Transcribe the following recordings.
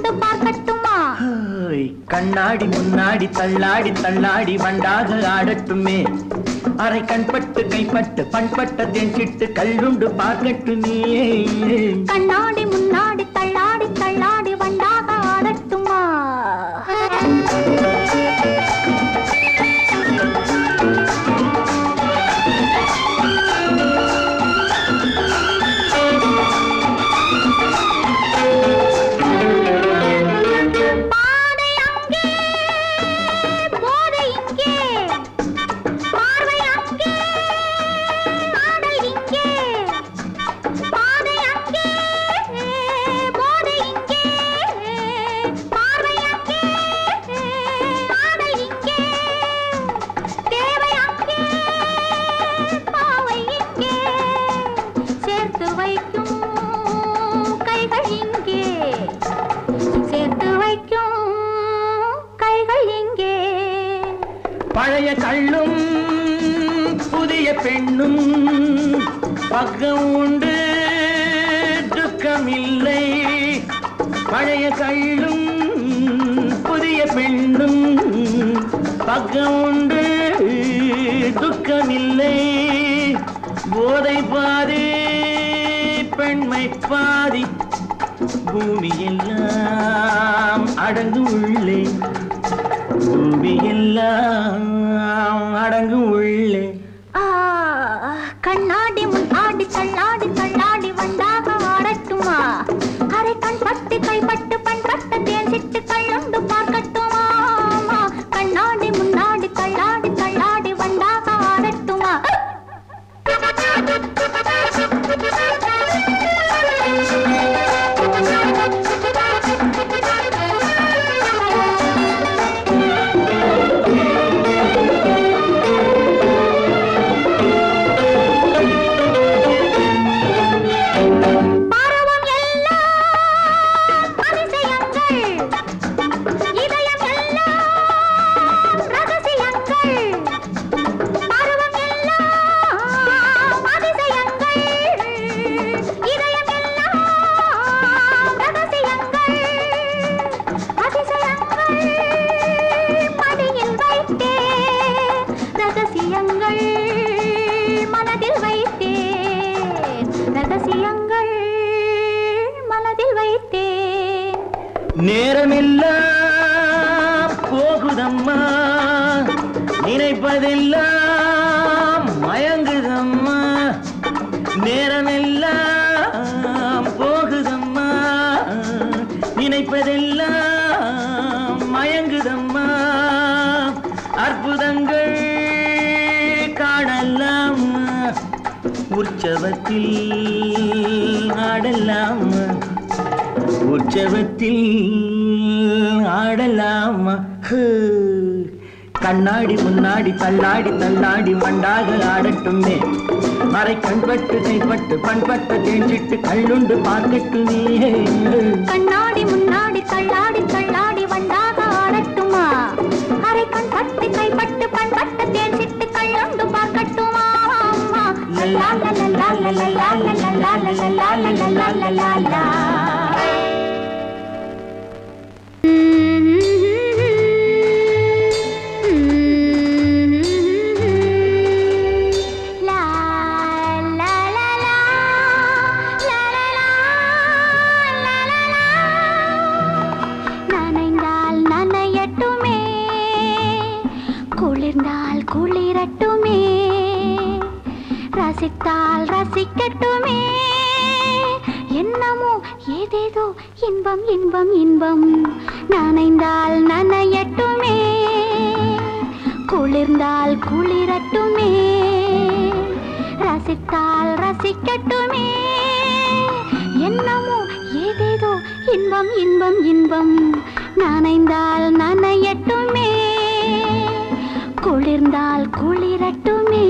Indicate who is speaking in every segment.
Speaker 1: கள்ளுண்டு பார்க்கட்டுமா?
Speaker 2: கண்ணாடி முன்னாடி தள்ளாடி தள்ளாடி வண்டாக ஆடட்டுமே. அரை கண்பட்டு கைப்பட்டு பண்பட்ட தேஞ்சிட்டு கள்ளுண்டு பார்க்கட்டுமே.
Speaker 1: கண்ணாடி முன்னாடி தள்ளாடி தள்ளாடி வண்டாக ஆடட்டுமா?
Speaker 2: பழைய கள்ளும் புதிய பெண்ணும் பக்கம் உண்டு துக்கமில்லை. பழைய கள்ளும் புதிய பெண்ணும் பக்கம் உண்டு துக்கமில்லை. போதை பாதி பெண்மை பாதி பூமி எல்லாம் அடங்கு உள்ளே. பூமி எல்லாம் அடங்கு உள்ளே.
Speaker 1: கண்ணாடி முன்னாடி தள்ளாடி தள்ளாடி வண்டாக ஆடட்டுமா? அரை கண் பட்டு கைப்பட்டு பண்பட்டு தேஞ்சிட்டு கள்ளுண்டு பார்க்கட்டுமா? கண்ணாடி முன்னாடி தள்ளாடி தள்ளாடி வண்டாக ஆடட்டுமா?
Speaker 2: நேரமெல்லாம் போகுதம்மா, நினைப்பதெல்லாம் மயங்குதம்மா. நேரமெல்லாம் போகுதம்மா, நினைப்பதெல்லாம் மயங்குதம்மா. அற்புதங்கள் காணலாம், உற்சவத்தில் ஆடலாம். உற்சவத்தில் ஆடலாமா? கண்ணாடி முன்னாடி தள்ளாடி தள்ளாடி மண்டாக ஆடட்டுமே. அரை கண்பட்டு கைப்பட்டு பண்பட்ட தேஞ்சிட்டு கள்ளுண்டு பார்க்கட்டுமே.
Speaker 1: கண்ணாடி முன்னாடி தள்ளாடி தள்ளாடி வண்டாக ஆடட்டுமா? அரை கண்பட்டு கைப்பட்டு பண்பட்ட தேஞ்சிட்டு கள்ளுண்டு பார்க்கட்டுமா? லல்லா லல்லா லல்லா லல்லா லல்லா லல்லா லல்லா. நனைந்தால் நனையட்டுமே, குளிர்ந்தால் குளிரட்டுமே, ரசித்தால் ரசிக்கட்டுமே. என்னமோ ஏதேதோ இன்பம் இன்பம் இன்பம். நனைந்தால் நனையட்டுமே, குளிர்ந்தால் குளிரட்டுமே, ரசித்தால் ரசிக்கட்டுமே. என்னமோ ஏதேதோ இன்பம் இன்பம் இன்பம். நனைந்தால் நனையட்டுமே, குளிர்ந்தால் குளிரட்டுமே.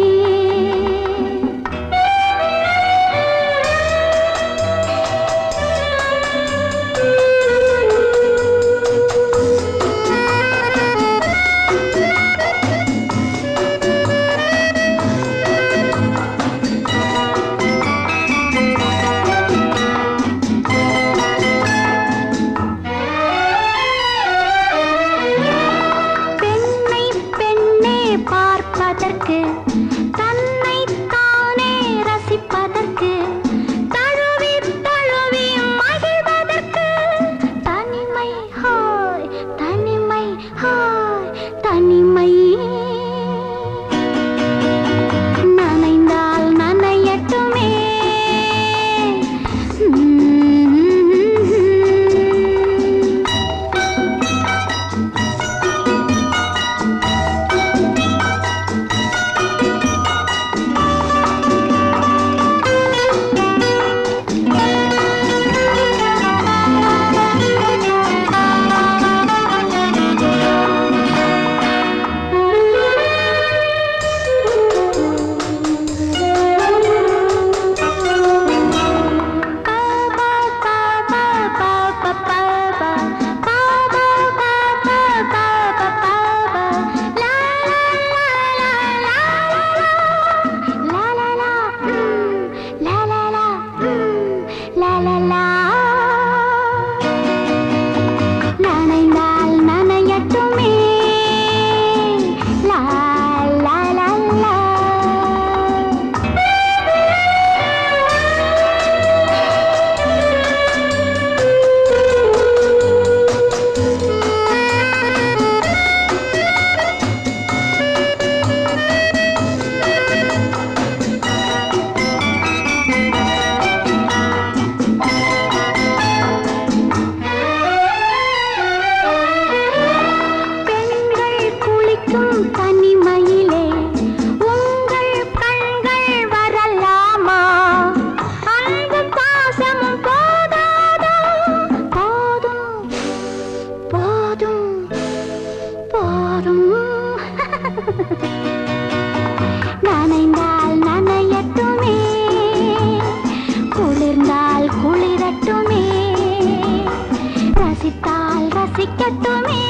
Speaker 1: நனைந்தால் ரசிக்கட்டுமே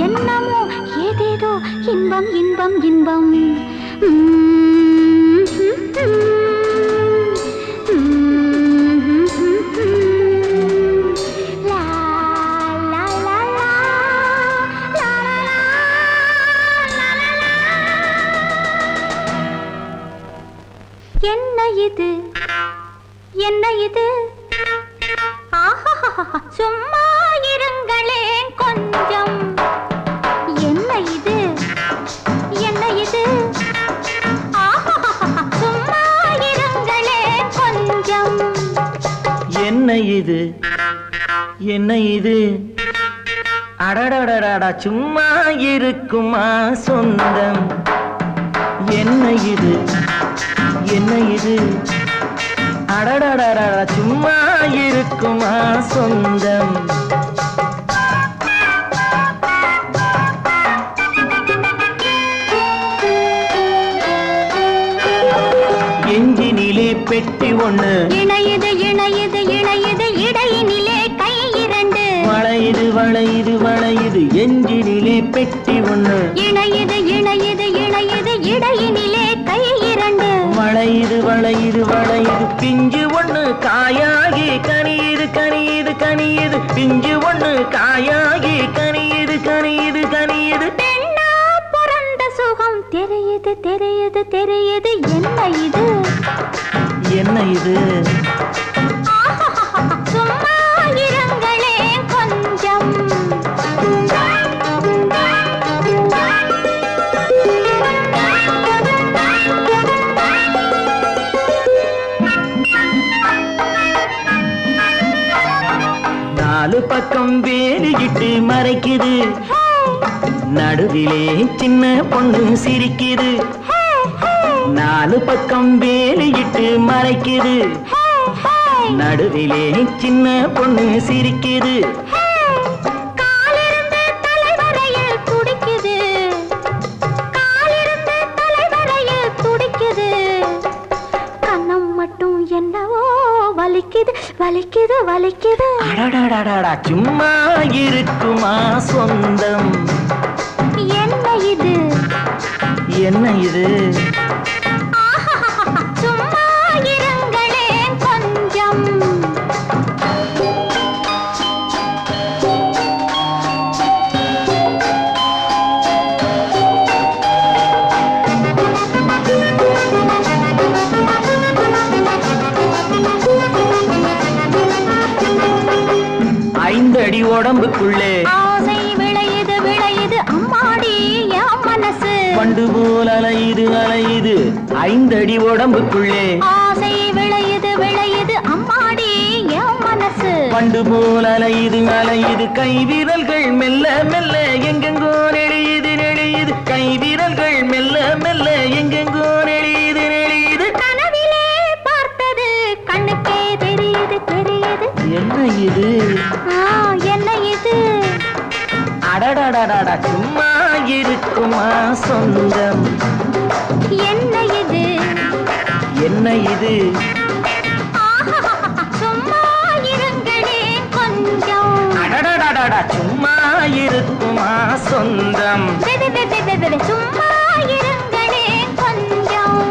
Speaker 1: என்னமோ ஏதேதோ இன்பம் இன்பம் இன்பம் லா, லா, லா, லா, லா, லா, லா, லா. என்ன இது என்ன இது ஆஹா சும்மா இருங்களேன் கொஞ்சம் என்ன இது என்ன இது ஆஹா சும்மா இருங்களேன் கொஞ்சம்
Speaker 2: என்ன இது என்ன இது அடடடடா சும்மா இருக்குமா சொந்தம் என்ன இது என்ன இது அடடடடா சும்மா இருக்குமா சொந்தம் எஞ்சினிலே பெட்டி ஒண்ணு
Speaker 1: இணையுது இணையுது இணையுது இடையினிலே கை இரண்டு
Speaker 2: வளையுது வளையுது வளையுது எஞ்சினிலே பெட்டி ஒண்ணு
Speaker 1: இணையுது இணையுது இணையுது இடையினிலே கை இரண்டு
Speaker 2: வளையுது வளையுது வளையுது பிஞ்சு ஒண்ணு காயாகி கனியுது கனியுது கனியுது பிஞ்சு ஒண்ணு காயாகி கனியுது கனியுது கனியுது
Speaker 1: பெண்ணா பிறந்த சுகம் தெரியுது தெரியுது தெரியுது என்ன இது
Speaker 2: என்ன இது
Speaker 1: சும்மா இருங்களேன் கொஞ்சம்
Speaker 2: நாலு பக்கம் வேலியிட்டு மறைக்குது நடுவிலே சின்ன பொண்ணு சிரிக்குது நாலு பக்கம் வேலியிட்டு மறைக்குது நடுவிலே சின்ன பொண்ணு சிரிக்குது
Speaker 1: காலிருந்து தலைவரையில் துடிக்குது காலிருந்து தலைவரையில் துடிக்குது கண்ணம் மட்டும் என்னவோ வலிக்குது வலிக்குது வலிக்குது
Speaker 2: அடடடடடா சும்மா இருக்குமா சொந்தம்
Speaker 1: என்ன இது
Speaker 2: என்ன இது
Speaker 1: சும்மா இருங்களேன் கொஞ்சம்
Speaker 2: ஐந்தடி உடம்புக்குள்ளே
Speaker 1: ஆசை விளையுது விளையுது அம்மாடி என் மனசு
Speaker 2: பண்டு போல் அலையுது அலையுது ஐந்தடி உடம்புக்குள்ளே
Speaker 1: ஆசை விளையுது விளையுது அம்மாடி என் மனசு
Speaker 2: பண்டு போல் அலையுது அலையுது கை விரல்கள் மெல்ல மெல்ல எங்கெங்கோ நெளியுது நெளியுது கை விரல்கள் மெல்ல மெல்ல எங்கெங்கோ நெளியுது நெளியுது
Speaker 1: கனவிலே பார்த்தது கண்ணுக்கே தெரியுது தெரியுது
Speaker 2: என்ன இது
Speaker 1: என்ன இது
Speaker 2: அடடடடடா சும்மா இருக்குமா சொந்தம்
Speaker 1: என்ன இது
Speaker 2: என்ன இது
Speaker 1: சும்மா இருங்களேன் கொஞ்சம்
Speaker 2: அடடடடடா சும்மா இருக்குமா சொந்தம்
Speaker 1: சும்மா இருங்களேன் கொஞ்சம்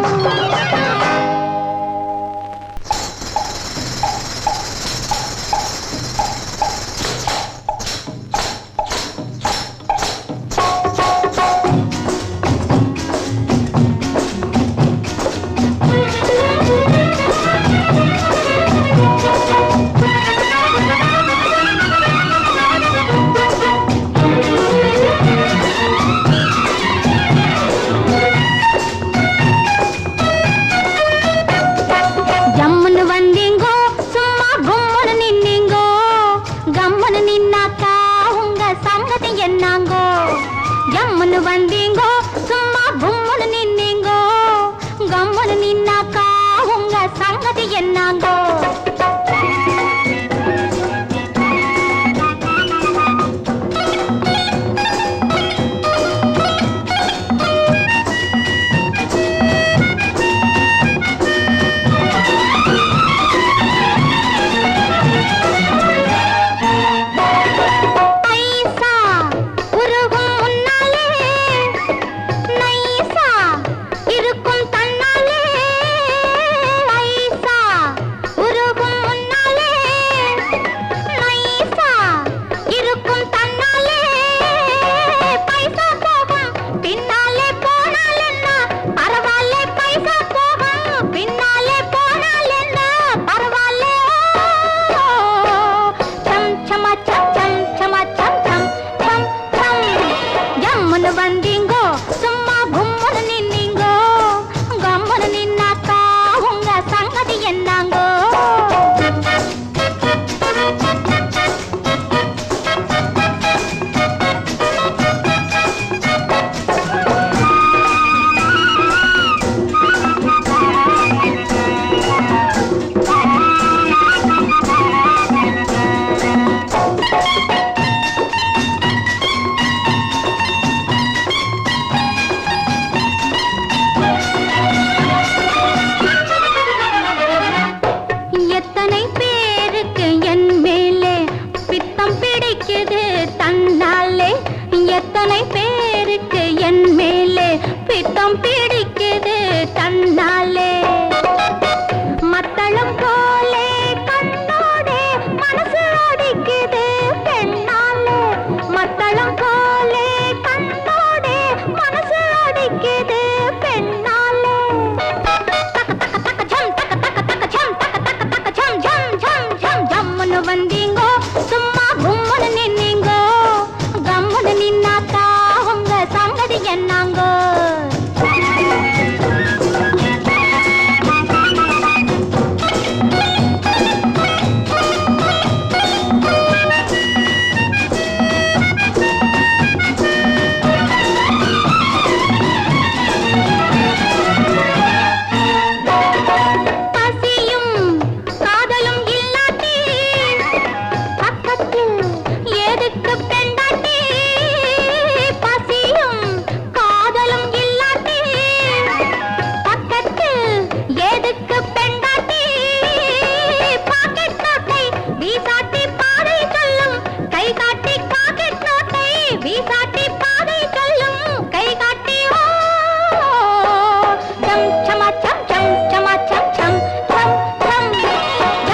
Speaker 1: எத்தனை பேருக்கு என் மேலே பித்தம் பிடிக்குது தன்னாலே மத்தளம் போலே கண்ணோடே மனசு அடிக்குது பெண்ணாலே மத்தளம் போலே கண்ணோடே மனசு அடிக்குது பெண்ணாலே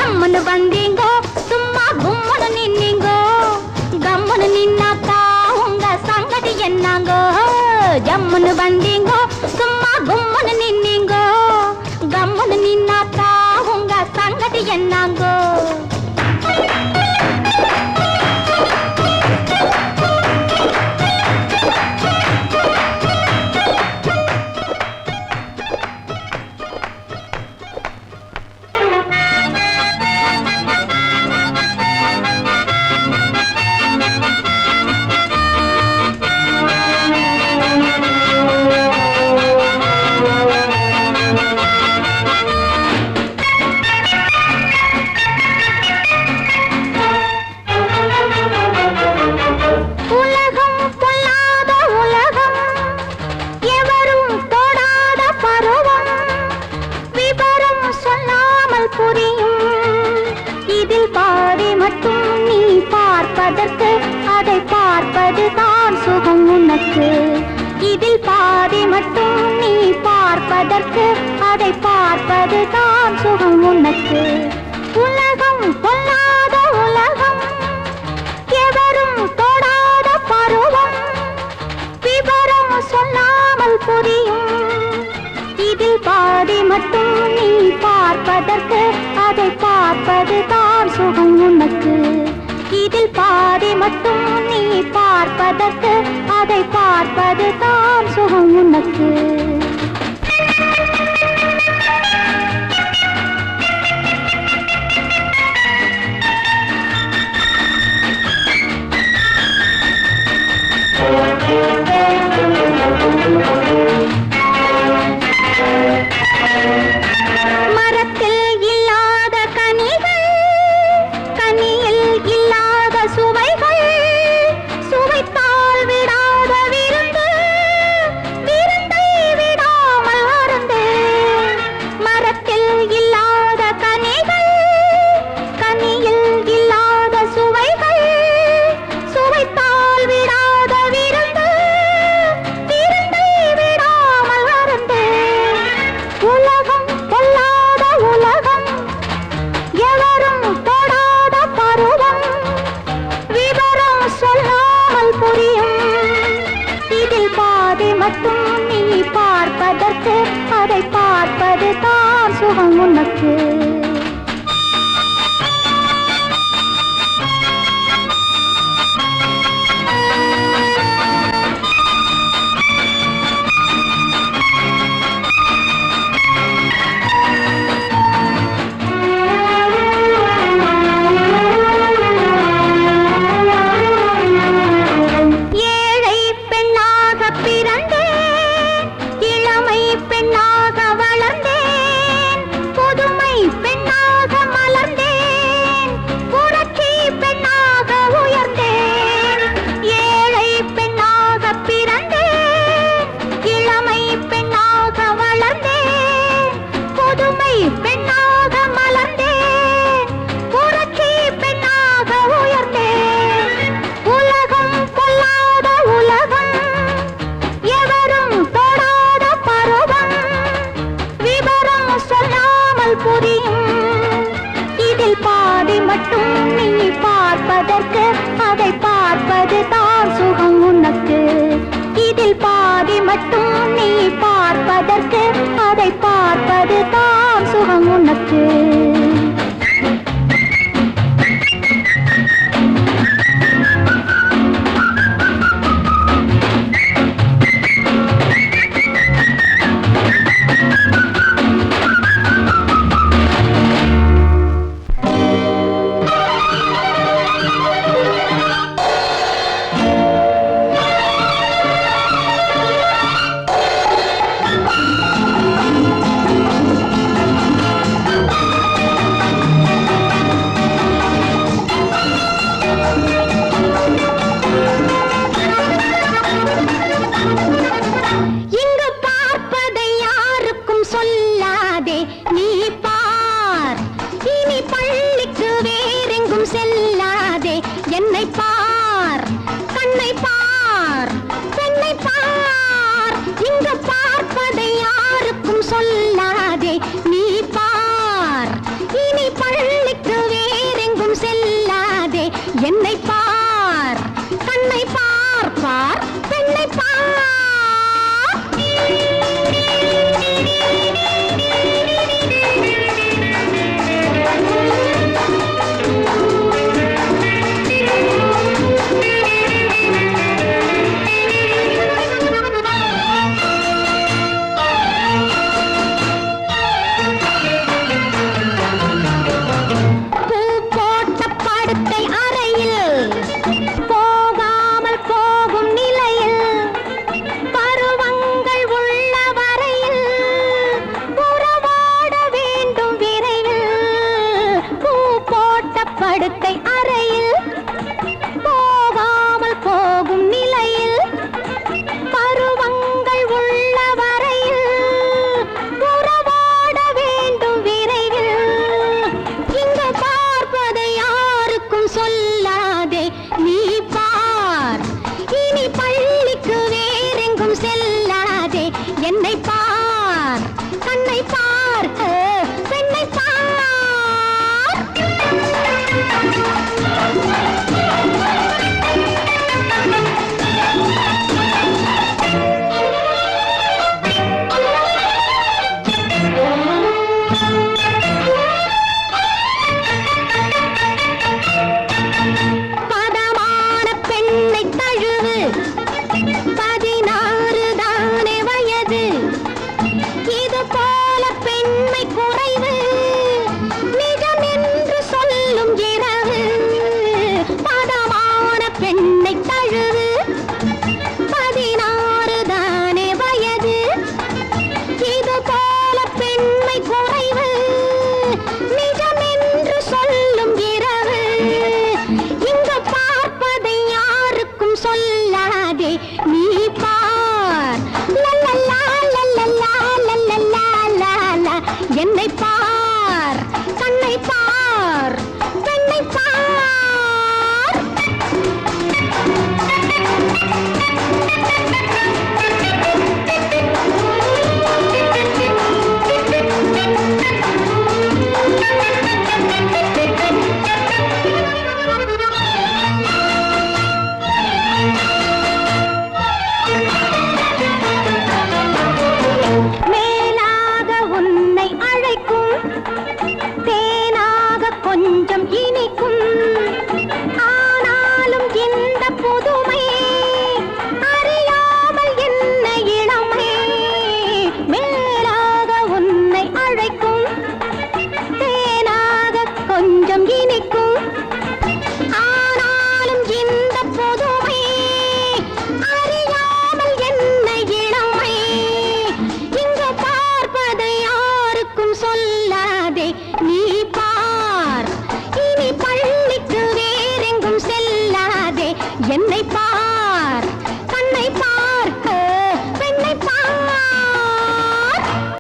Speaker 1: ஜம்முன்னு வந்தீங்கோ சும்மா கும்முன்னு நின்னீங்கோ கம்முன்னு நின்னாக்கா உங்க சங்கதி என்னாங்கோ ஜம்முன்னு வந்தீங்கோ சும்மா கும்முன்னு நின்னீங்கோ கம்முன்னு நின்னாக்கா உங்க சங்கதி என்னாங்கோ அதை பார்ப்பது தான் சுகம் உனக்கு இதில் பாதி மட்டும் நீ பார்ப்பதற்கு அதை பார்ப்பது தான் சுகம் உனக்கு உலகம் பொல்லாத உலகம் எவரும் தொடாத பருவம் விவரம் சொல்லாமல் புரியும் இதில் பாதி மட்டும் நீ பார்ப்பதற்கு அதை பார்ப்பது தான் சுகம் உனக்கு இதில் பாதி மட்டும் நீ பார்ப்பதற்கு அதை பார்ப்பது தான் சுகம் உனக்கு அதை பார்ப்பது தான் சுகம் உனக்கு பெண்ணாக வளர்ந்தேன் புதுமை பெண் பார்ப்பதற்கு அதை பார்ப்பது தான் சுகம் உனக்கு. இதில் பாதி மட்டும் நீ பார்ப்பதற்கு அதை பார்ப்பது தான் சுகம் உனக்கு. செல்லாதே என்னை பார், கண்ணை பார், பெண்ணை பார். இங்கு பார்ப்பதை யாருக்கும் சொல்லாதே நீ பார். இனி பள்ளிக்கு வேறெங்கும் செல்லாதே என்னை பார், கண்ணை பார், பார், பெண்ணை பார். படுக்கை அறையில் போகாமல் போகும் நிலையில் பருவங்கள் உள்ள வரையில் உறவாட வேண்டும் விரைவில். இங்கு பார்ப்பதை யாருக்கும் சொல்லாதே நீ பார். இனி பள்ளிக்கு வேறெங்கும் செல்லாதே என்னை பார், கண்ணை பார், பெண்ணை பார். பதமான பெண்ணை தழுவு, 16 தானே வயது. இது போல பெண்மை குறைவு நிஜம் என்று சொல்லும் இரவு. பதமான பெண்ணை தழுவு, 16 தானே வயது. இது போல பெண்மை குறைவு நிஜம் என்று சொல்லும் இரவு. இங்கு பார்ப்பதை யாருக்கும் சொல்லாதே நீ பார். லல்லல்லா, லல்லல்லா, லல்லல்லா, லாலா. என்னை பார், கண்ணை பார், பெண்ணை பார். மேலாக உன்னை அழைக்கும், தேனாக கொஞ்சம் இனிக்கும். ஆனாலும் இந்த புதுமை அறியாமல் என்ன இளமை. மேலாக உன்னை அழைக்கும், தேனாக கொஞ்சம் இனிக்கும். ஆனாலும் இந்த புதுமை அறியாமல் என்ன இளமை. இங்கு பார்ப்பதை யாருக்கும் சொல்லாதே நீ